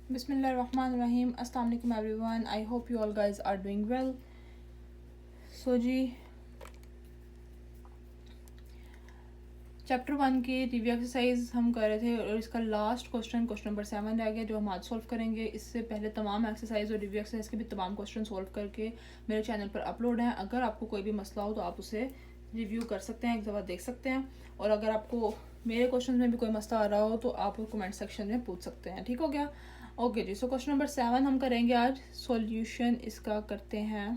बिस्मिल्लाहिर्रहमानिर्रहीम। अस्सलाम वालेकुम everyone. I hope you all guys are doing well. So जी, चैप्टर 1 की रिव्यू एक्सरसाइज हम कर रहे थे और इसका लास्ट क्वेश्चन नंबर 7 रह गया जो हम आज सॉल्व करेंगे। इससे पहले तमाम एक्सरसाइज और रिव्यू एक्सरसाइज के भी तमाम क्वेश्चन सॉल्व करके मेरे चैनल पर अपलोड हैं। अगर आपको कोई भी मसला हो तो आप उसे रिव्यू कर सकते हैं, एक दफ़ा देख सकते हैं। और अगर आपको मेरे क्वेश्चन में भी कोई मसला आ रहा हो तो आप कमेंट सेक्शन में पूछ सकते हैं। ठीक हो गया? ओके जी। सो क्वेश्चन नंबर 7 हम करेंगे आज। सॉल्यूशन इसका करते हैं।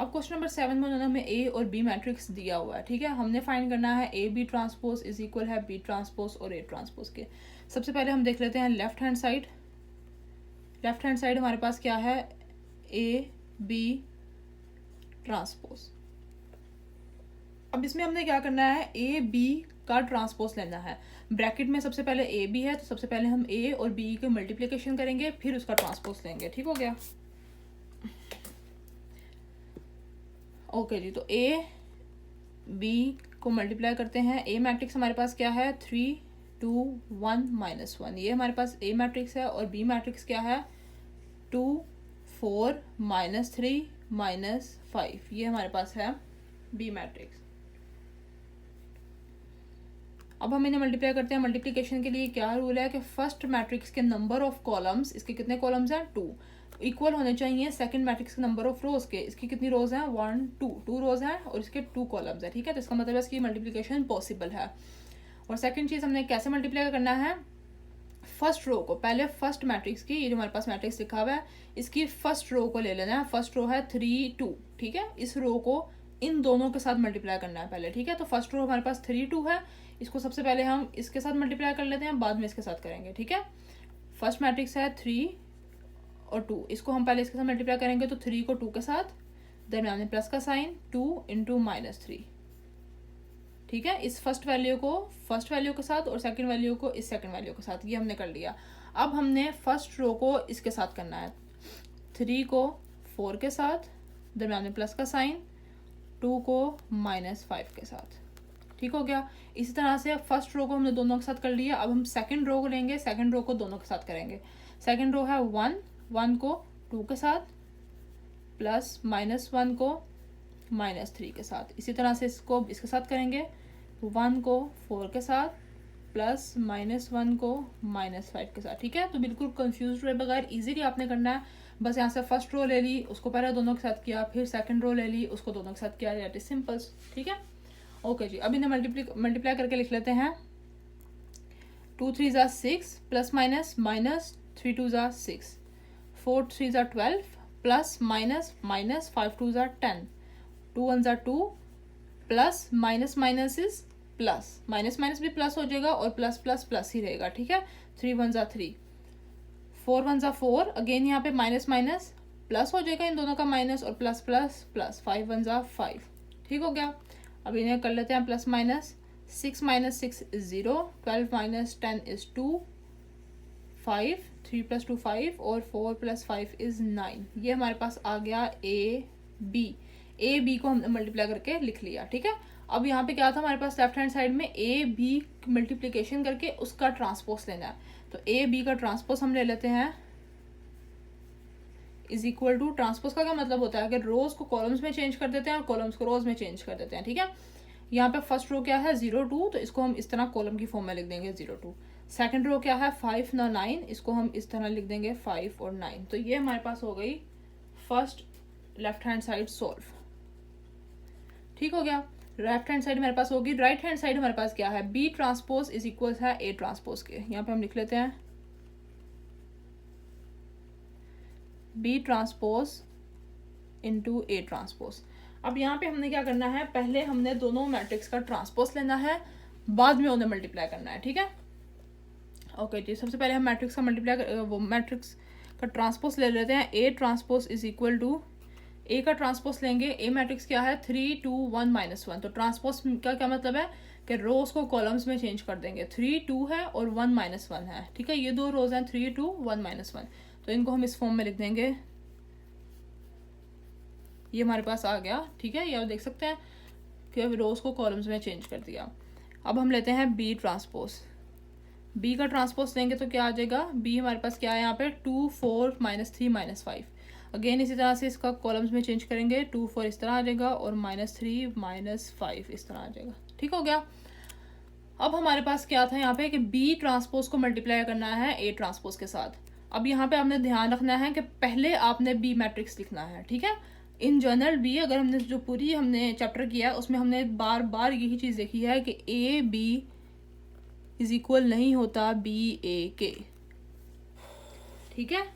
अब क्वेश्चन नंबर 7 में उन्होंने हमें ए और बी मैट्रिक्स दिया हुआ है। ठीक है, हमने फाइंड करना है A B transpose is equal है बी ट्रांसपोज और ए ट्रांसपोज के। सबसे पहले हम देख लेते हैं left hand side. Left hand side हमारे पास क्या है? A B transpose. अब इसमें हमने क्या करना है? ए बी का ट्रांसपोज लेना है। ब्रैकेट में सबसे पहले ए बी है तो सबसे पहले हम ए और बी के मल्टीप्लिकेशन करेंगे, फिर उसका ट्रांसपोज लेंगे। ठीक हो गया? ओके जी। तो ए बी को मल्टीप्लाई करते हैं। ए मैट्रिक्स हमारे पास क्या है? 3 2 1 -1। ये हमारे पास ए मैट्रिक्स है। और बी मैट्रिक्स क्या है? 2 4 -3 -5। ये हमारे पास है बी मैट्रिक्स। अब हम इन्हें मल्टीप्लाई करते हैं। मल्टीप्लिकेशन के लिए क्या रूल है कि फर्स्ट मैट्रिक्स के नंबर ऑफ कॉलम्स, इसके कितने कॉलम्स हैं? 2, इक्वल होने चाहिए सेकंड मैट्रिक्स के नंबर ऑफ रोज के। इसकी कितनी रोज हैं? 1 2 रोज हैं और इसके 2 कॉलम्स हैं। ठीक है, तो इसका मतलब है इसकी मल्टीप्लिकेशन पॉसिबल है। और सेकंड चीज हमने कैसे मल्टीप्लाई करना है? फर्स्ट रो को, पहले फर्स्ट मैट्रिक्स की, ये जो हमारे पास मैट्रिक्स लिखा हुआ है इसकी फर्स्ट रो को ले लेना है। फर्स्ट रो है 3 2। ठीक है, इस रो को इन दोनों के साथ मल्टीप्लाई करना है पहले। ठीक है, तो फर्स्ट रो हमारे पास 3 2 है, इसको सबसे पहले हम इसके साथ मल्टीप्लाई कर लेते हैं, बाद में इसके साथ करेंगे। ठीक है, फर्स्ट मैट्रिक्स है 3 और 2, इसको हम पहले इसके साथ मल्टीप्लाई करेंगे तो 3 को 2 के साथ, दरम्यान में प्लस का साइन, 2 इंटू -3। ठीक है, इस फर्स्ट वैल्यू को फर्स्ट वैल्यू के साथ और सेकंड वैल्यू को इस सेकंड वैल्यू के साथ, ये हमने कर लिया। अब हमने फर्स्ट रो को इसके साथ करना है, 3 को 4 के साथ, दरम्यान में प्लस का साइन, 2 को -5 के साथ। ठीक हो गया? इसी तरह से फर्स्ट रो को हमने दोनों के साथ कर लिया। अब हम सेकंड रो को लेंगे, सेकंड रो को दोनों के साथ करेंगे। सेकंड रो है 1 को 2 के साथ, प्लस -1 को -3 के साथ। इसी तरह से इसको इसके साथ करेंगे, 1 को 4 के साथ, प्लस -1 को -5 के साथ। ठीक है, तो बिल्कुल कंफ्यूज हुए बगैर इजीली आपने करना है। बस यहाँ से फर्स्ट रो ले ली, उसको पहले दोनों के साथ किया, फिर सेकंड रो ले ली, उसको दोनों के साथ किया। That is simple. ठीक है, ओके जी। अब इन्हें मल्टीप्लाई करके लिख लेते हैं। 2 3 ज़ा 6 प्लस माइनस -3 2 ज़ा 6, 4 3 ज़ा 12 प्लस माइनस 5 2 ज़ा 10, 2 1 ज़ा 2, plus minus minus is plus, minus minus भी प्लस हो जाएगा और प्लस प्लस प्लस ही रहेगा। ठीक है, 3 1 ज़ा 3, 4 1 ज़ा 4, अगेन यहाँ पे माइनस माइनस प्लस हो जाएगा, इन दोनों का माइनस और प्लस प्लस प्लस, 5 1 ज़ा 5। ठीक हो गया? अब इन्हें कर लेते हैं प्लस माइनस। 6 - 6 इज 0, 12 - 10 इज 2, 5, 3 + 2 5 और 4 + 5 इज 9। ये हमारे पास आ गया ए बी को हमने मल्टीप्लाई करके लिख लिया। ठीक है, अब यहाँ पे क्या था हमारे पास? लेफ्ट हैंड साइड में ए बी मल्टीप्लिकेशन करके उसका ट्रांसपोज लेना है। तो ए बी का ट्रांसपोज हम ले लेते हैं, इज इक्वल टू, ट्रांसपोज का क्या मतलब होता है? अगर रोज को कॉलम्स में चेंज कर देते हैं और कॉलम्स को रोज में चेंज कर देते हैं। ठीक है, यहाँ पे फर्स्ट रो क्या है? 0 2, तो इसको हम इस तरह कॉलम की फॉर्म में लिख देंगे 0 2। सेकंड रो क्या है? 5 9, इसको हम इस तरह लिख देंगे 5 और 9। तो ये हमारे पास हो गई first left hand side solve. ठीक हो गया? लेफ्ट हैंड साइड हमारे पास होगी। राइट हैंड साइड हमारे पास क्या है? बी ट्रांसपोज इज इक्वल है ए ट्रांसपोज के। यहाँ पे हम लिख लेते हैं B transpose into A transpose. अब यहाँ पे हमने क्या करना है? पहले हमने दोनों मैट्रिक्स का ट्रांसपोज लेना है, बाद में उन्हें मल्टीप्लाई करना है। ठीक है, ओके जी। सबसे पहले हम मैट्रिक्स का वो मैट्रिक्स का ट्रांसपोज ले लेते हैं। A transpose is equal to, A का ट्रांसपोज लेंगे। ए मैट्रिक्स क्या है? 3 2 1 -1। तो ट्रांसपोज का क्या मतलब है कि रोज को कॉलम्स में चेंज कर देंगे। 3 2 है और 1 -1 है। ठीक है, ये दो रोज हैं 3 2 1 -1, तो इनको हम इस फॉर्म में लिख देंगे। ये हमारे पास आ गया। ठीक है, ये आप देख सकते हैं कि रोज को कॉलम्स में चेंज कर दिया। अब हम लेते हैं बी ट्रांसपोज। बी का ट्रांसपोज लेंगे तो क्या आ जाएगा, बी हमारे पास क्या है यहाँ पे 2 4 -3 -5। अगेन इसी तरह से इसका कॉलम्स में चेंज करेंगे, 2 4 इस तरह आ जाएगा और -3 -5 इस तरह आ जाएगा। ठीक हो गया। अब हमारे पास क्या था यहाँ पे कि बी ट्रांसपोज को मल्टीप्लाई करना है ए ट्रांसपोज के साथ। अब यहाँ पे आपने ध्यान रखना है कि पहले आपने बी मैट्रिक्स लिखना है, ठीक है। इन जनरल बी, अगर हमने जो पूरी हमने चैप्टर किया है उसमें हमने बार बार यही चीज़ देखी है कि ए बी इज इक्वल नहीं होता बी ए के, ठीक है।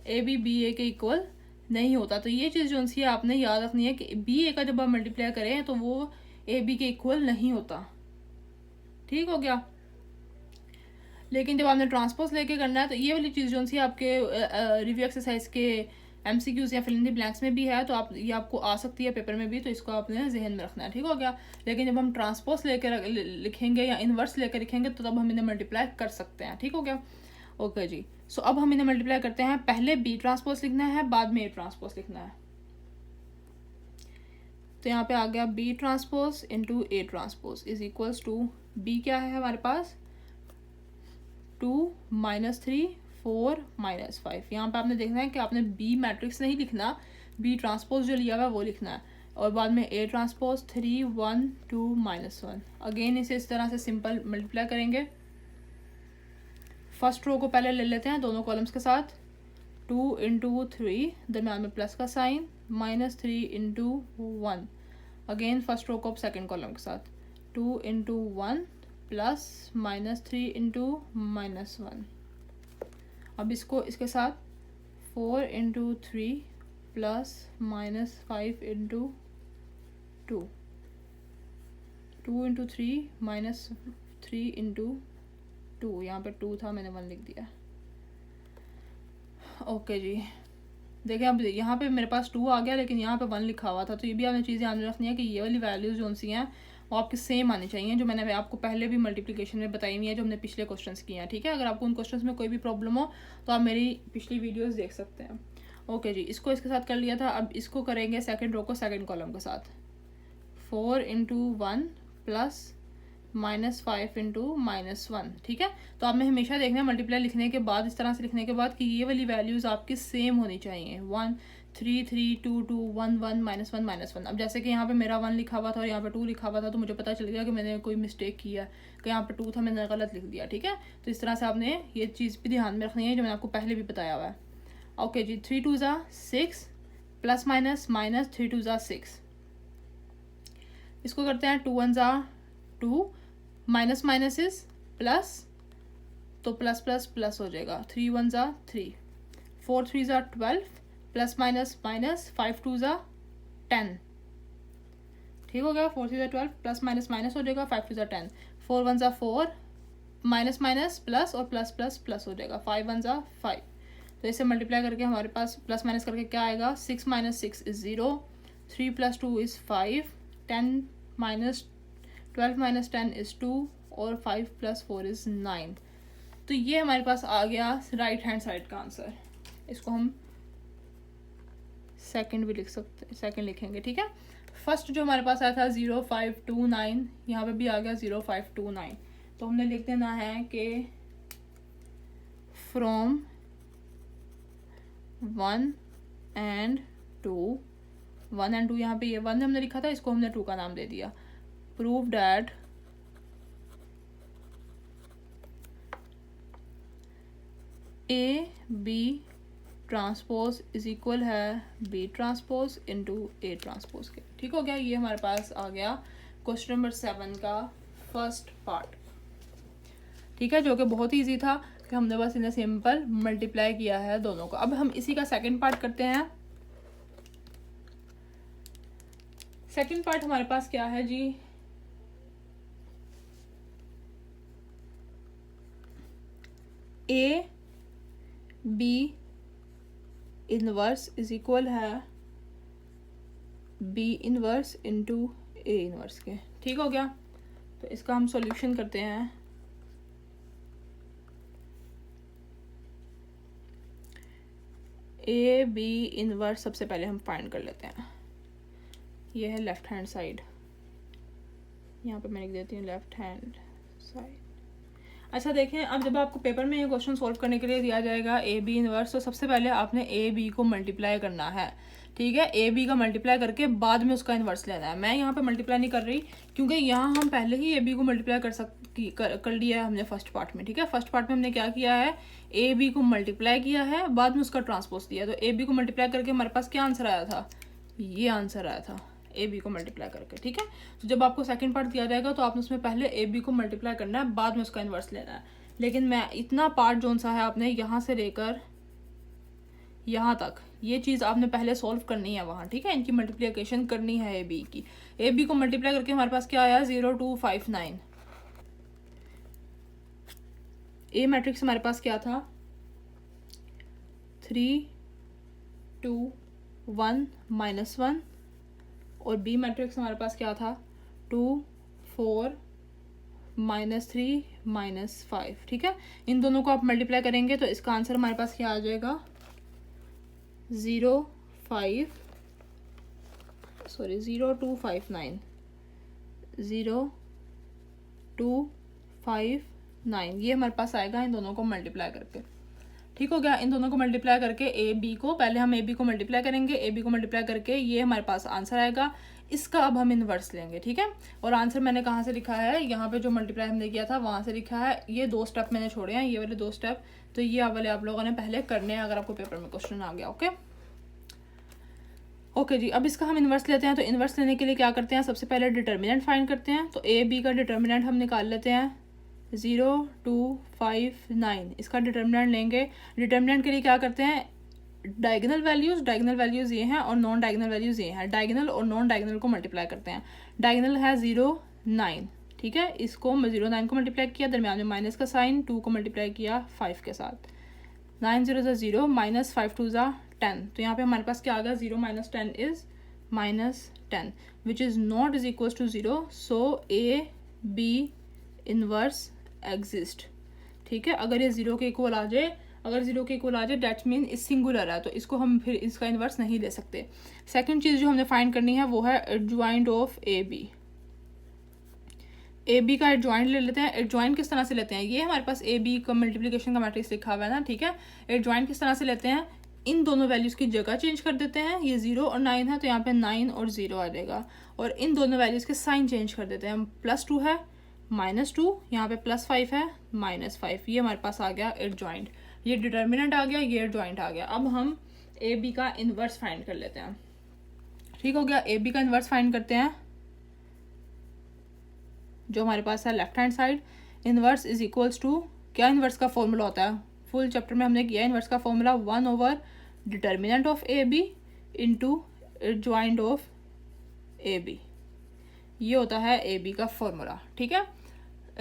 ए बी ए के इक्वल नहीं होता। तो ये चीज़ जो सी आपने याद रखनी है कि बी ए का जब आप मल्टीप्लाई करें तो वो ए बी के इक्वल नहीं होता। ठीक हो गया। लेकिन जब आपने ट्रांसपोज लेके करना है तो ये वाली चीज़ जो सी आपके रिव्यू एक्सरसाइज के MCQs या फिल इन द ब्लैंक्स में भी है, तो आप ये आपको आ सकती है पेपर में भी, तो इसको आपने जहन में रखना है। ठीक हो गया। लेकिन जब हम ट्रांसपोज लेकर लिखेंगे या इनवर्स लेकर लिखेंगे तो तब हम इन्हें मल्टीप्लाई कर सकते हैं। ठीक हो गया। ओके जी। सो अब हम इन्हें मल्टीप्लाई करते हैं। पहले बी ट्रांसपोज लिखना है, बाद में ए ट्रांसपोज लिखना है। तो यहाँ पे आ गया B transpose into A transpose is equals to, B क्या है हमारे पास 2 -3 4 -5। यहाँ पे आपने देखना है कि आपने बी मैट्रिक्स नहीं लिखना, बी ट्रांसपोज जो लिया हुआ है वो लिखना है, और बाद में ए ट्रांसपोज 3 1 2 -1। अगेन इसे इस तरह से सिंपल मल्टीप्लाई करेंगे। फर्स्ट रो को पहले ले लेते हैं दोनों कॉलम्स के साथ, 2 × 3, दरम्यान में प्लस का साइन, -3 × 1। अगेन फर्स्ट रो को सेकेंड कॉलम के साथ, 2 × 1 प्लस -3 × -1। अब इसको इसके साथ 4 × 3 प्लस -5 × 2, 2 × 3 -3 × 2, यहाँ पे 2 था मैंने 1 लिख दिया। ओके जी। देखिए अब यहाँ पे मेरे पास 2 आ गया लेकिन यहाँ पे 1 लिखा हुआ था, तो ये भी आपने चीज़ें ध्यान रखनी है कि ये वाली वैल्यूज़ जो सी हैं वो आपके सेम आनी चाहिए, जो मैंने आपको पहले भी मल्टीप्लिकेशन में बताई हुई है, जो हमने पिछले क्वेश्चंस किए हैं। ठीक है। अगर आपको उन क्वेश्चंस में कोई भी प्रॉब्लम हो तो आप मेरी पिछली वीडियोस देख सकते हैं। ओके जी। इसको इसके साथ कर लिया था। अब इसको करेंगे सेकंड रो को सेकंड कॉलम के साथ, 4 × 1 प्लस -5 × -1। ठीक है। तो आपने हमेशा देखना है मल्टीप्लाई लिखने के बाद, इस तरह से लिखने के बाद, कि ये वाली वैल्यूज़ आपकी सेम होनी चाहिए। 1 3 3 2 2 1 1 -1 -1। अब जैसे कि यहाँ पे मेरा 1 लिखा हुआ था और यहाँ पे 2 लिखा हुआ था, तो मुझे पता चल गया कि मैंने कोई मिस्टेक किया, कि यहाँ पे 2 था मैंने गलत लिख दिया। ठीक है। तो इस तरह से आपने ये चीज़ भी ध्यान में रखनी है जो मैंने आपको पहले भी बताया हुआ है। ओके जी। 3 2 6 प्लस माइनस -3 2 6। इसको करते हैं 2 1 2, माइनस माइनस इज प्लस, तो प्लस प्लस प्लस हो जाएगा। 3 1 3, 4 3 12, प्लस माइनस माइनस, 5 2 10। ठीक हो गया। 4 3 12, प्लस माइनस माइनस हो जाएगा, 5 2 10, 4 1 4, माइनस माइनस प्लस, और प्लस प्लस प्लस हो जाएगा, 5 1 5। तो इसे मल्टीप्लाई करके हमारे पास प्लस माइनस करके क्या आएगा, 6 - 6 इज 0, 3 + 2 इज 5, 10 -12 - 10 इज 2, और 5 + 4 इज 9। तो ये हमारे पास आ गया राइट हैंड साइड का आंसर। इसको हम सेकंड भी लिख सकते हैं, सेकंड लिखेंगे। ठीक है। फर्स्ट जो हमारे पास आया था 0 5 2 9, यहाँ पे भी आ गया 0 5 2 9। तो हमने लिख देना है कि फ्रॉम 1 and 2, 1 and 2, यहाँ पे ये 1 हमने लिखा था, इसको हमने 2 का नाम दे दिया। Prove that A B transpose is equal है B transpose into A transpose के। ठीक हो गया। ये हमारे पास आ गया क्वेश्चन नंबर 7 का फर्स्ट पार्ट। ठीक है। जो कि बहुत ही ईजी था कि हमने बस इन्हें सिंपल मल्टीप्लाई किया है दोनों को। अब हम इसी का सेकंड पार्ट करते हैं। सेकंड पार्ट हमारे पास क्या है जी, A B inverse is equal है B inverse into A inverse के। ठीक हो गया। तो इसका हम सॉल्यूशन करते हैं। ए बी इनवर्स सबसे पहले हम फाइंड कर लेते हैं। ये है लेफ्ट हैंड साइड, यहाँ पे मैं लिख देती हूँ लेफ्ट हैंड साइड। अच्छा देखें, अब जब आपको पेपर में ये क्वेश्चन सॉल्व करने के लिए दिया जाएगा ए बी इनवर्स, तो सबसे पहले आपने ए बी को मल्टीप्लाई करना है, ठीक है। ए बी का मल्टीप्लाई करके बाद में उसका इन्वर्स लेना है। मैं यहाँ पे मल्टीप्लाई नहीं कर रही क्योंकि यहाँ हम पहले ही ए बी को मल्टीप्लाई कर लिया है हमने फर्स्ट पार्ट में, ठीक है। फर्स्ट पार्ट में हमने क्या किया है, ए बी को मल्टीप्लाई किया है, बाद में उसका ट्रांसपोज दिया। तो ए बी को मल्टीप्लाई करके हमारे पास क्या आंसर आया था, ये आंसर आया था ए बी को मल्टीप्लाई करके, ठीक है। तो जब आपको सेकंड पार्ट दिया जाएगा तो आपने उसमें पहले ए बी को मल्टीप्लाई करना है, बाद में उसका इन्वर्स लेना है। लेकिन मैं इतना पार्ट जोन सा है आपने यहाँ से लेकर यहाँ तक, ये चीज़ आपने पहले सॉल्व करनी है वहाँ, ठीक है। इनकी मल्टीप्लिकेशन करनी है ए बी की। ए बी को मल्टीप्लाई करके हमारे पास क्या आया, 0259। ए मैट्रिक्स हमारे पास क्या था, 3 2 1 -1, और बी मैट्रिक्स हमारे पास क्या था, 2 4 -3 -5, ठीक है। इन दोनों को आप मल्टीप्लाई करेंगे तो इसका आंसर हमारे पास क्या आ जाएगा, 0259 0259, ये हमारे पास आएगा इन दोनों को मल्टीप्लाई करके, ठीक हो गया। इन दोनों को मल्टीप्लाई करके ए बी को, पहले हम ए बी को मल्टीप्लाई करेंगे, ए बी को मल्टीप्लाई करके ये हमारे पास आंसर आएगा। इसका अब हम इन्वर्स लेंगे, ठीक है। और आंसर मैंने कहाँ से लिखा है, यहाँ पे जो मल्टीप्लाई हमने किया था वहाँ से लिखा है। ये 2 स्टेप मैंने छोड़े हैं, ये वाले 2 स्टेप, तो ये वाले आप लोगों ने पहले करने हैं अगर आपको पेपर में क्वेश्चन आ गया। ओके जी, अब इसका हम इन्वर्स लेते हैं। तो इन्वर्स लेने के लिए क्या करते हैं, सबसे पहले डिटर्मिनेंट फाइंड करते हैं। तो ए बी का डिटर्मिनेंट हम निकाल लेते हैं, 0259, इसका डिटर्मिनेंट लेंगे। डिटर्मिनेंट के लिए क्या करते हैं, डायगोनल वैल्यूज़ ये हैं और नॉन डायगोनल वैल्यूज़ ये हैं। डायगोनल और नॉन डायगोनल को मल्टीप्लाई करते हैं। डायगोनल है 09, ठीक है। इसको 09 को मल्टीप्लाई किया, दरम्यान में माइनस का साइन, 2 को मल्टीप्लाई किया 5 के साथ, 9 0 0 -5 2 10। तो यहाँ पे हमारे पास क्या आ गया, 0 - 10 is -10, which is not is equal to 0। So A B inverse exist, ठीक है। अगर ये 0 के इक्वल आ जाए, डेट्स मीन इस सिंगुलर है, तो इसको हम फिर इसका इन्वर्स नहीं ले सकते। सेकंड चीज़ जो हमने फाइंड करनी है वो है adjoint of A B. A B का एडजॉइंट ले लेते हैं। एडजॉइंट किस तरह से लेते हैं, ये हमारे पास ए बी का मल्टीप्लिकेशन का मैट्रिक्स लिखा हुआ है ना, ठीक है। एडजॉइंट किस तरह से लेते हैं, इन दोनों वैल्यूज़ की जगह चेंज कर देते हैं। ये 0 और 9 है तो यहाँ पे 9 और 0 आ जाएगा, और इन दोनों वैल्यूज़ के साइन चेंज कर देते हैं। +2 है, -2, यहाँ पे +5 है, -5, ये हमारे पास आ गया एडजॉइंट। ये डिटर्मिनेंट आ गया, ये एडजॉइंट आ गया। अब हम ए बी का इन्वर्स फाइंड कर लेते हैं, ठीक हो गया। ए बी का इन्वर्स फाइंड करते हैं, जो हमारे पास है left hand side. Inverse is equals to, क्या इन्वर्स का फॉर्मूला होता है, फुल चैप्टर में हमने किया इन्वर्स का formula 1 determinant of A B into adjoint of A B, ये होता है ए बी का फॉर्मूला, ठीक है।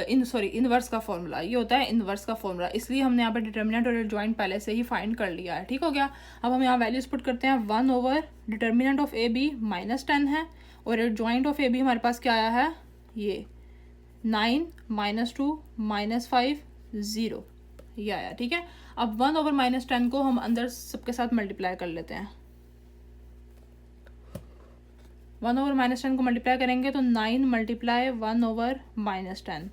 इन्वर्स का फॉर्मूला ये होता है, इन्वर्स का फॉर्मूला। इसलिए हमने यहाँ पर डिटर्मिनेंट और एडजॉइंट पहले से ही फाइंड कर लिया है, ठीक हो गया। अब हम यहाँ वैल्यूज पुट करते हैं। 1 डिटर्मिनेंट ऑफ ए बी -10 है, और एडजॉइंट ऑफ ए बी हमारे पास क्या आया है, ये 9 -2 -5 0, ये आया, ठीक है। अब 1 - 10 को हम अंदर सबके साथ मल्टीप्लाई कर लेते हैं। 1 - 10 को मल्टीप्लाई करेंगे तो 9 × 1 -10,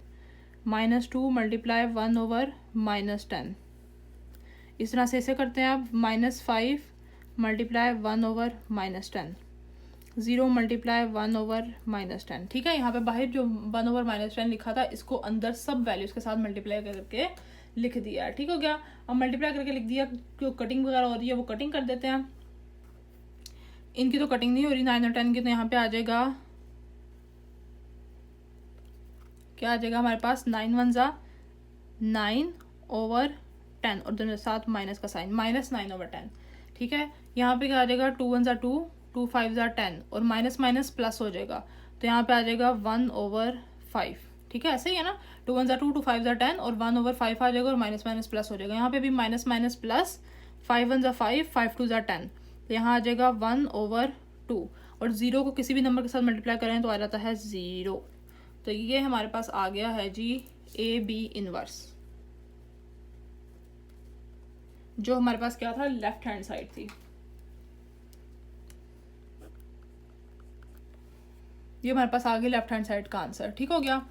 -2 × 1 - 10, इस तरह से ऐसे करते हैं आप। -5 × 1 - 10, 0 × 1 - 10, ठीक है। यहाँ पे बाहर जो 1 - 10 लिखा था, इसको अंदर सब वैल्यूज़ के साथ मल्टीप्लाई करके लिख दिया, ठीक हो गया। अब मल्टीप्लाई करके लिख दिया, जो कटिंग वगैरह हो रही है वो कटिंग कर देते हैं। इनकी तो कटिंग नहीं हो रही 9 और 10 की, तो यहाँ पे आ जाएगा, क्या आ जाएगा हमारे पास, 9 1 9/10, और साथ माइनस का साइन, -9/10, ठीक है। यहाँ पे क्या आ जाएगा, 2 1 2 2 5 10, और माइनस माइनस प्लस हो जाएगा, तो यहाँ पे आ जाएगा 1/5, ठीक है। ऐसे ही है ना, 2 1 2 2 5 10, और 1/5 आ जाएगा, और माइनस माइनस प्लस हो जाएगा। यहाँ पे भी माइनस माइनस प्लस, 5 1 5 5 2 10, तो यहाँ आ जाएगा 1/2, और 0 को किसी भी नंबर के साथ मल्टीप्लाई करें तो आ जाता है 0। तो ये हमारे पास आ गया है जी ए बी इनवर्स, जो हमारे पास क्या था, लेफ्ट हैंड साइड थी। ये हमारे पास आ गया लेफ्ट हैंड साइड का आंसर, ठीक हो गया।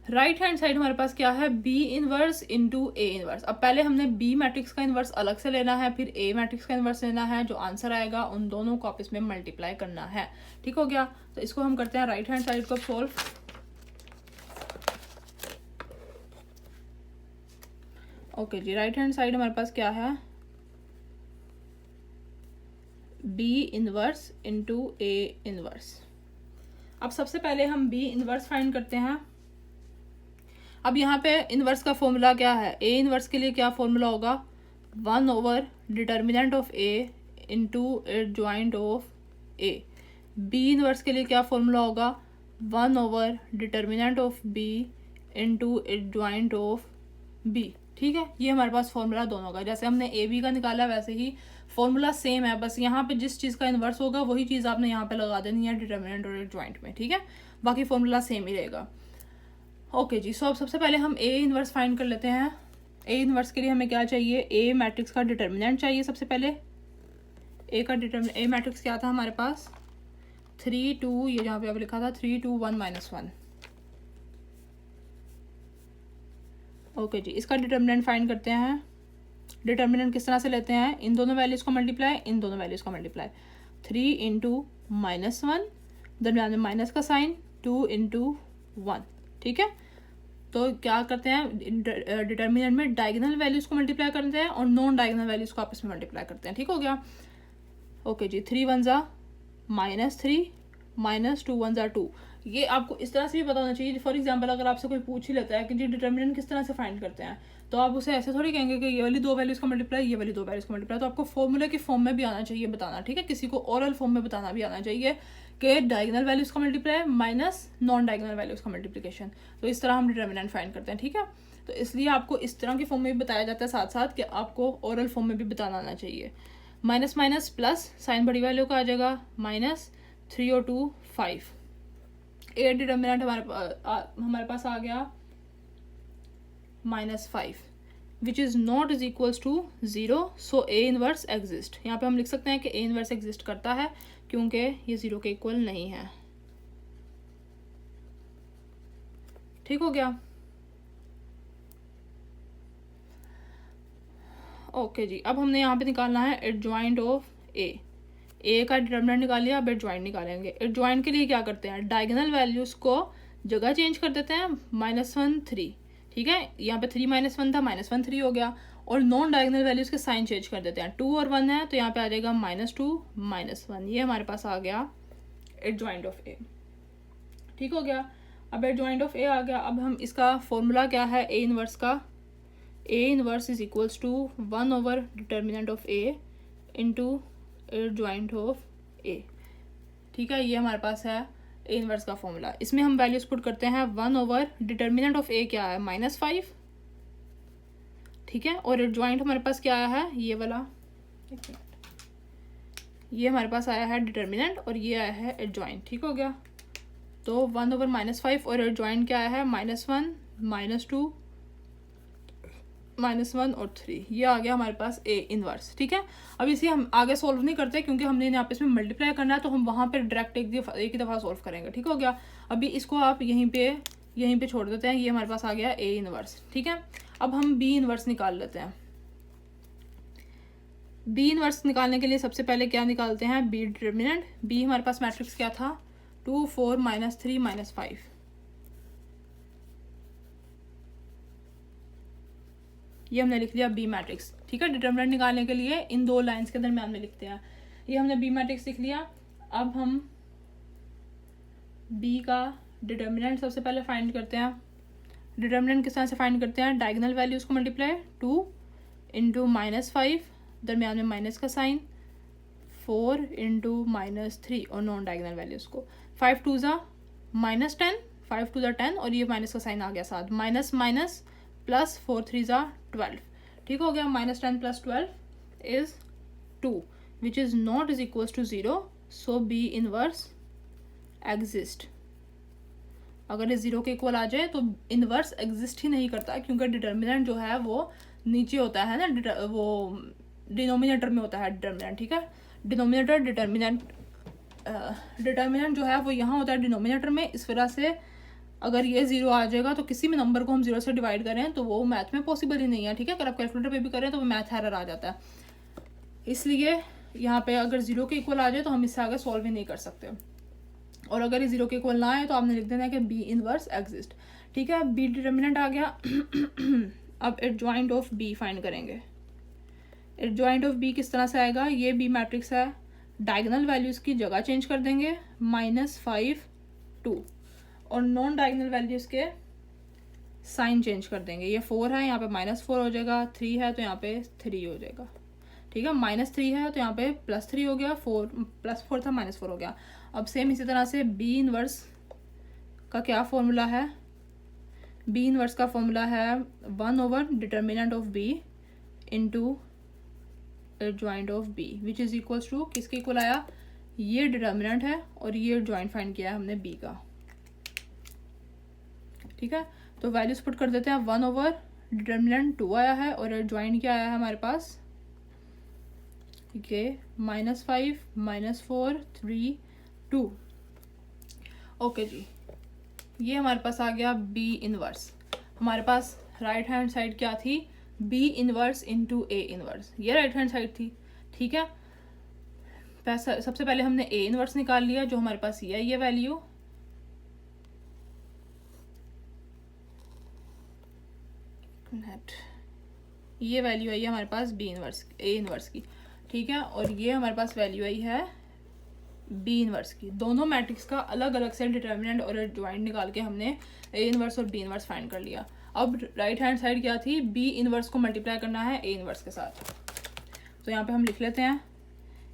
राइट हैंड साइड हमारे पास क्या है, B inverse into A inverse. अब पहले हमने बी मैट्रिक्स का इनवर्स अलग से लेना है, फिर ए मैट्रिक्स का इनवर्स लेना है, जो आंसर आएगा उन दोनों को आपस में मल्टीप्लाई करना है। ठीक हो गया, तो इसको हम करते हैं राइट हैंड साइड को सोल्व। ओके जी, राइट हैंड साइड हमारे पास क्या है, B inverse into A inverse. अब सबसे पहले हम बी इनवर्स फाइंड करते हैं। अब यहाँ पे इनवर्स का फॉर्मूला क्या है, ए इनवर्स के लिए क्या फॉर्मूला होगा, 1 over determinant of A into adjoint of A. B inverse के लिए क्या फॉर्मूला होगा, 1 over determinant of B into adjoint of B. ठीक है, ये हमारे पास फॉर्मूला दोनों का, जैसे हमने ए बी का निकाला वैसे ही फॉर्मूला सेम है, बस यहाँ पे जिस चीज़ का इन्वर्स होगा वही चीज़ आपने यहाँ पे लगा देनी है डिटर्मिनेंट और एडजॉइंट में। ठीक है, बाकी फॉर्मूला सेम ही रहेगा। ओके जी, सो अब सबसे पहले हम ए इनवर्स फाइंड कर लेते हैं। ए इनवर्स के लिए हमें क्या चाहिए, ए मैट्रिक्स का डिटर्मिनेंट चाहिए सबसे पहले। ए मैट्रिक्स क्या था हमारे पास, 3 2, ये जहाँ पे अब लिखा था 3 2 1 -1। ओके जी, इसका डिटर्मिनेंट फाइंड करते हैं। डिटर्मिनेंट किस तरह से लेते हैं, इन दोनों वैल्यूज को मल्टीप्लाई, इन दोनों वैल्यूज को मल्टीप्लाई। 3 इंटू -1, दरम्यान में माइनस का साइन, 2 इंटू 1। ठीक है, तो क्या करते हैं, डिटर्मिनेंट में डायगोनल वैल्यूज को मल्टीप्लाई करते हैं और नॉन डायगोनल वैल्यूज को आपस में मल्टीप्लाई करते हैं। ठीक हो गया। ओके जी, 3 1 ज़ा -3, -2 1 ज़ा 2। ये आपको इस तरह से भी पता होना चाहिए। फॉर एग्जांपल अगर आपसे कोई पूछ ही लेता है कि जी डिटर्मिनेंट किस तरह से फाइंड करते हैं, तो आप उसे ऐसे थोड़ी कहेंगे कि ये वाली दो वैल्यूज का मल्टीप्लाई, ये वाली दो वैल्यूज का मल्टीप्लाई। तो आपको फॉर्मूले की फॉर्म में भी आना चाहिए बताना। ठीक है, किसी को ओरल फॉर्म में बताना भी आना चाहिए कि डायगोनल वैल्यूज का multiply minus non diagonal values का मल्टीप्लिकेशन। तो इस तरह हम डिटर्मिनेंट फाइंड करते हैं। ठीक है, तो इसलिए आपको इस तरह की फॉर्म में भी बताया जाता है, साथ साथ कि आपको ओरल फॉर्म में भी बताना आना चाहिए। माइनस माइनस प्लस, साइन बड़ी वैल्यू का आ जाएगा, -3 और 2 5। ए डिटर्मिनेंट हमारे पास आ गया -5, which is not is equals to 0। So A inverse exist. यहाँ पे हम लिख सकते हैं कि ए इनवर्स एग्जिस्ट करता है क्योंकि ये 0 के इक्वल नहीं है। ठीक हो गया। ओके जी, अब हमने यहाँ पे निकालना है एडजॉइंट ऑफ ए। ए का डिटर्मिनेंट निकाल लिया, अब एडजॉइंट निकालेंगे। एडजॉइंट के लिए क्या करते हैं, डायगोनल वैल्यूज को जगह चेंज कर देते हैं, -1 3। ठीक है, यहाँ पे 3 -1 था, -1 3 हो गया। और नॉन डायगोनल वैल्यूज के साइन चेंज कर देते हैं, 2 और 1 है तो यहाँ पे आ जाएगा -2 -1। ये हमारे पास आ गया एडजॉइंट ऑफ ए। ठीक हो गया, अब एडजॉइंट ऑफ ए आ गया। अब हम इसका फॉर्मूला क्या है ए इनवर्स का, A inverse is equals to 1 over determinant of A into adjoint of A. ठीक है, ये हमारे पास है ए इनवर्स का फॉर्मूला। इसमें हम वैल्यूज पुट करते हैं, 1 ओवर डिटर्मिनेंट ऑफ ए क्या है, -5। ठीक है, और एडजॉइंट हमारे पास क्या आया है, ये वाला, एक मिनट, ये हमारे पास आया है डिटर्मिनेंट और ये आया है एडजॉइंट। ठीक हो गया, तो 1 ओवर -5 और एडजॉइंट क्या आया है, -1 -2 -1 और 3। ये आ गया हमारे पास ए इनवर्स। ठीक है, अब इसे हम आगे सोल्व नहीं करते क्योंकि हमने यहाँ पे इसमें मल्टीप्लाई करना है, तो हम वहाँ पे डायरेक्ट एक ही दफ़ा सोल्व करेंगे। ठीक हो गया, अभी इसको आप यहीं पे छोड़ देते हैं। ये हमारे पास आ गया ए इनवर्स। ठीक है, अब हम बी इनवर्स निकाल लेते हैं। बी इनवर्स निकालने के लिए सबसे पहले क्या निकालते हैं, बी डिटर्मिनेंट। बी हमारे पास मैट्रिक्स क्या था, 2 4 -3 -5। ये हमने लिख लिया बी मैट्रिक्स। ठीक है, डिटर्मिनेंट निकालने के लिए इन दो लाइंस के दरमियान में लिखते हैं। ये हमने बी मैट्रिक्स लिख लिया। अब हम बी का डिटर्मिनेंट सबसे पहले फाइंड करते हैं। डिटर्मिनेंट किस तरह से फाइंड करते हैं, डायगोनल वैल्यूज को मल्टीप्लाई, 2 इंटू -5, दरमियान में माइनस का साइन, 4 इंटू -3 और नॉन डायगोनल वैल्यूज को। 5 2 ज़ा -10, 5 2 ज़ा 10 और ये माइनस का साइन आ गया साथ, माइनस माइनस प्लस 4 3 ज़ा 12। ठीक हो गया, -10 + 12 is 2 which is not is equals to 0। So B inverse exist. अगर ये 0 के इक्वल आ जाए तो इनवर्स एग्जिस्ट ही नहीं करता, क्योंकि डिटर्मिनेंट जो है वो नीचे होता है ना, वो डिनोमिनेटर में होता है डिटर्मिनेंट। ठीक है, डिनोमिनेटर डिटर्मिनेंट जो है वो यहाँ होता है डिनोमिनेटर में। इस वजह से अगर ये 0 आ जाएगा तो किसी भी नंबर को हम 0 से डिवाइड करें तो वो मैथ में पॉसिबल ही नहीं है, ठीक है। अगर आप कैलकुलेटर पे भी करें तो वो मैथ एरर आ जाता है, इसलिए यहाँ पे अगर 0 के इक्वल आ जाए तो हम इससे आगे सॉल्व ही नहीं कर सकते। और अगर ये 0 के इक्वल ना आए तो आपने लिख देना है कि बी इनवर्स एग्जिस्ट, ठीक है। बी डिटर्मिनेंट आ गया। अब एडजॉइंट ऑफ बी फाइंड करेंगे। एडजॉइंट ऑफ बी किस तरह से आएगा, ये बी मैट्रिक्स है, डायगोनल वैल्यूज़ की जगह चेंज कर देंगे, -5 2, और नॉन डायगोनल वैल्यूज़ के साइन चेंज कर देंगे। ये 4 है, यहाँ पे -4 हो जाएगा, 3 है तो यहाँ पे 3 हो जाएगा, ठीक है। -3 है तो यहाँ पे +3 हो गया, 4 +4 था -4 हो गया। अब सेम इसी तरह से बी इनवर्स का क्या फॉर्मूला है, बी इनवर्स का फॉर्मूला है 1 determinant of B into adjoint of B, which is equals to, किसके इक्वल आया, ये डिटर्मिनेंट है और ये एडजॉइंट फाइंड किया है हमने बी का, ठीक है। तो वैल्यूज पुट कर देते हैं, 1 डिटर्मिनेंट 2 आया है और एडजॉइंट क्या आया है हमारे पास, ठीक है, -5 -4 3 2। ओके जी, ये हमारे पास आ गया बी इनवर्स। हमारे पास राइट हैंड साइड क्या थी, B inverse into A inverse, ये राइट हैंड साइड थी, ठीक है। सबसे पहले हमने ए इनवर्स निकाल लिया, जो हमारे पास ये है, ये वैल्यू, ये वैल्यू आई है हमारे पास बी इनवर्स, ए इनवर्स की, ठीक है। और ये हमारे पास वैल्यू आई है बी इनवर्स की। दोनों मैट्रिक्स का अलग अलग से डिटर्मिनेंट और एडजॉइंट निकाल के हमने ए इनवर्स और बी इनवर्स फाइंड कर लिया। अब राइट हैंड साइड क्या थी, बी इनवर्स को मल्टीप्लाई करना है ए इनवर्स के साथ। तो यहाँ पे हम लिख लेते हैं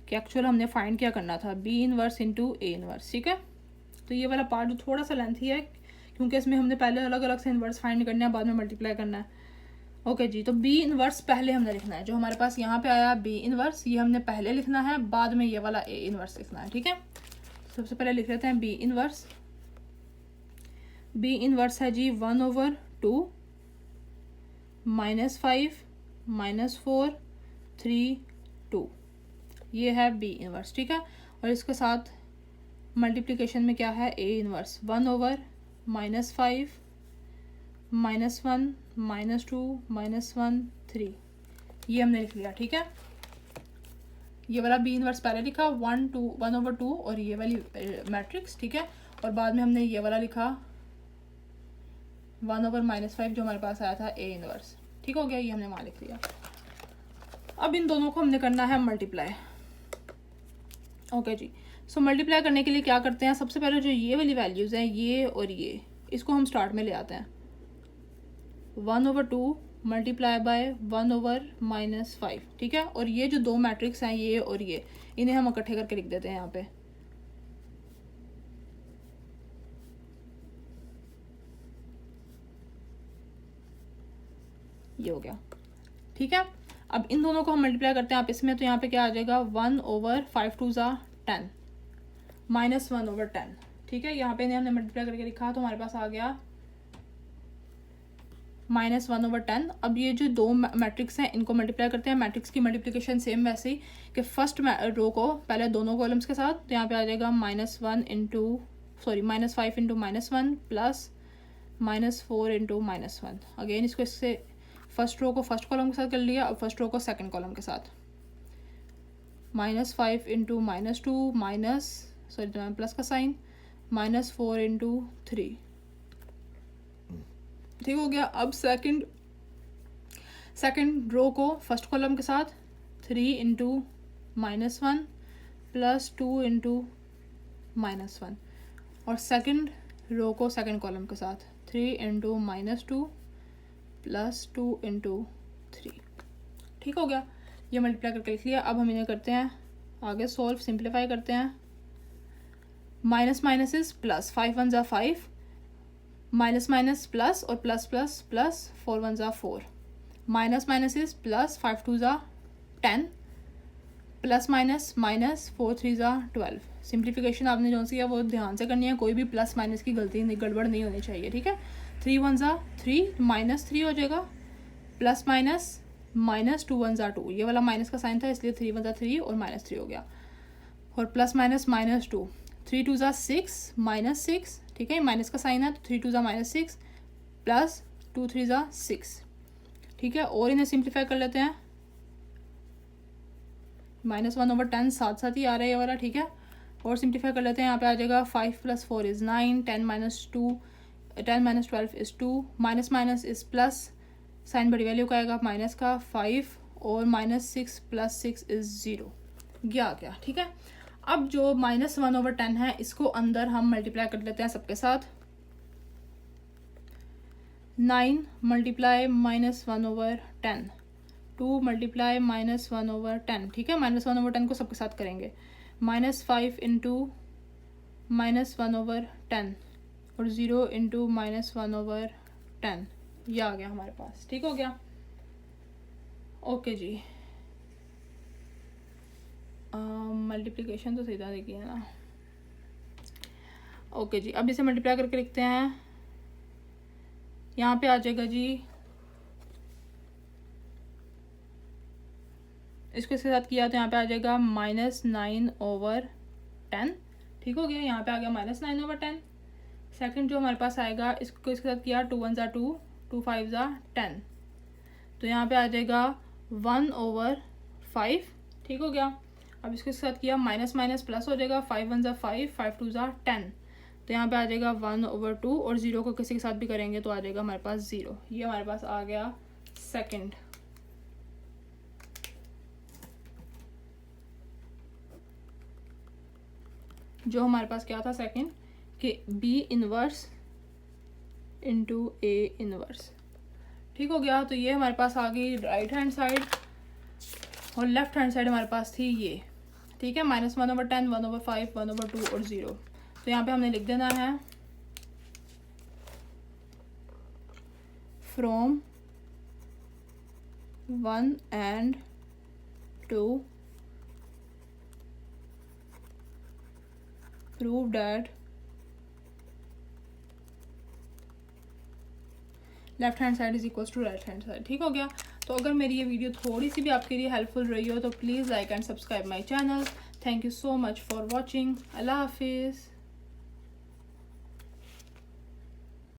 कि एक्चुअल हमने फाइंड क्या करना था, B inverse into A inverse, ठीक है। तो ये वाला पार्ट जो थोड़ा सा लेंथी है, क्योंकि इसमें हमने पहले अलग अलग से इनवर्स फाइंड करना है, बाद में मल्टीप्लाई करना है। ओके जी, तो बी इनवर्स पहले हमने लिखना है, जो हमारे पास यहाँ पे आया बी इनवर्स, ये हमने पहले लिखना है, बाद में ये वाला ए इनवर्स लिखना है, ठीक है। सबसे पहले लिख लेते हैं बी इनवर्स। बी इनवर्स है जी 1/2 -5 -4 3 2, ये है बी इनवर्स, ठीक है। और इसके साथ मल्टीप्लिकेशन में क्या है, ए इनवर्स 1/-5 -1 -2 -1 3, ये हमने लिख लिया, ठीक है। ये वाला बी इनवर्स पहले लिखा 1/2 और ये वाली मैट्रिक्स, ठीक है। और बाद में हमने ये वाला लिखा 1/-5 जो हमारे पास आया था ए इनवर्स, ठीक हो गया, ये हमने वहाँ लिख लिया। अब इन दोनों को हमने करना है मल्टीप्लाई। ओके जी, सो मल्टीप्लाई करने के लिए क्या करते हैं, सबसे पहले जो ये वाली वैल्यूज़ हैं, ये और ये, इसको हम स्टार्ट में ले आते हैं। 1/2 मल्टीप्लाई बाय 1/-5, ठीक है। और ये जो दो मैट्रिक्स हैं, ये और ये, इन्हें हम इकट्ठे करके लिख देते हैं यहाँ पे। ये हो गया, ठीक है। अब इन दोनों को हम मल्टीप्लाई करते हैं आप इसमें, तो यहाँ पे क्या आ जाएगा, 1/5 2 ज़ा 10 -1/10, ठीक है। यहाँ पे इन्हें हमने मल्टीप्लाई करके लिखा, तो हमारे पास आ गया -1/10। अब ये जो दो मैट्रिक्स हैं, इनको मल्टीप्लाई करते हैं। मैट्रिक्स की मल्टीप्लिकेशन सेम वैसे ही कि फर्स्ट रो को पहले दोनों कॉलम्स के साथ, तो यहाँ पे आ जाएगा -5 इंटू -1 प्लस -4 इंटू -1। अगेन इसको इससे फर्स्ट रो को फर्स्ट कॉलम के साथ कर लिया, अब फर्स्ट रो को सेकंड कॉलम के साथ, -5 इंटू -2 प्लस का साइन -4 इंटू 3, ठीक हो गया। अब सेकंड रो को फर्स्ट कॉलम के साथ 3 इंटू -1 प्लस 2 इंटू -1, और सेकंड रो को सेकंड कॉलम के साथ 3 इंटू -2 प्लस 2 इंटू 3, ठीक हो गया। ये मल्टीप्लाई करके लिख लिया। अब हम इन्हें करते हैं आगे सॉल्व, सिंप्लीफाई करते हैं। माइनस माइनस इज प्लस, 5 1 ज़ा 5, माइनस माइनस प्लस और प्लस प्लस प्लस, 4 1 ज़ा 4, माइनस माइनस इज प्लस, 5 2 ज़ा 10, प्लस माइनस माइनस, 4 3 ज़ा 12। सिंप्लीफिकेशन आपने जो सी है वो ध्यान से करनी है, कोई भी प्लस माइनस की गलती नहीं, गड़बड़ नहीं होनी चाहिए, ठीक है। 3 1 ज़ा 3, -3 हो जाएगा, प्लस माइनस -2 1 ज़ा 2, ये वाला माइनस का साइन था इसलिए 3 1 ज़ा 3 और -3 हो गया, और प्लस माइनस -2, 3 2 ज़ा 6 -6, ठीक है, माइनस का साइन है तो 3 2 -6 प्लस 2 3 6, ठीक है। और इन्हें सिंप्लीफाई कर लेते हैं, -1/10 साथ साथ ही आ रहा है ये वाला, ठीक है। और सिंप्लीफाई कर लेते हैं, यहाँ पे आ जाएगा 5 + 4 = 9, 10 - 12 = 2, minus minus is plus, sign बड़ी वैल्यू का आएगा माइनस का 5, और -6 + 6 = 0, ये आ गया, ठीक है। अब जो -1/10 है इसको अंदर हम मल्टीप्लाई कर लेते हैं सबके साथ, 9 × -1/10, 2 × -1/10, ठीक है। -1/10 को सबके साथ करेंगे, -5 × -1/10 और 0 × -1/10, ये आ गया हमारे पास, ठीक हो गया। ओके जी, मल्टीप्लिकेशन तो सीधा देखिए ना। ओके जी, अब इसे मल्टीप्लाई करके लिखते हैं, यहाँ पे आ जाएगा जी, इसको इसके साथ किया तो यहाँ पे आ जाएगा -9/10, ठीक हो गया। यहाँ पे आ गया -9/10। सेकंड जो हमारे पास आएगा, इसको इसके साथ किया, 2 1 = 2, 2 5 = 10, तो यहाँ पे आ जाएगा 1/5, ठीक हो गया। अब इसके साथ किया, माइनस माइनस प्लस हो जाएगा, 5 1 = 5, 5 2 = 10, तो यहाँ पे आ जाएगा 1/2, और 0 को किसी के साथ भी करेंगे तो आ जाएगा हमारे पास 0। ये हमारे पास आ गया सेकंड। जो हमारे पास क्या था सेकंड, कि B inverse into A inverse, ठीक हो गया। तो ये हमारे पास आ गई राइट हैंड साइड, और लेफ्ट हैंड साइड हमारे पास थी ये, ठीक है, -1/10, 1/5, 1/2 और 0। तो यहाँ पे हमने लिख देना है, from 1 and 2 prove that left hand side is equal to right hand side, ठीक हो गया। तो अगर मेरी ये वीडियो थोड़ी सी भी आपके लिए हेल्पफुल रही हो तो please like and subscribe my channel. Thank you so much for watching. अल्लाह हाफिज़।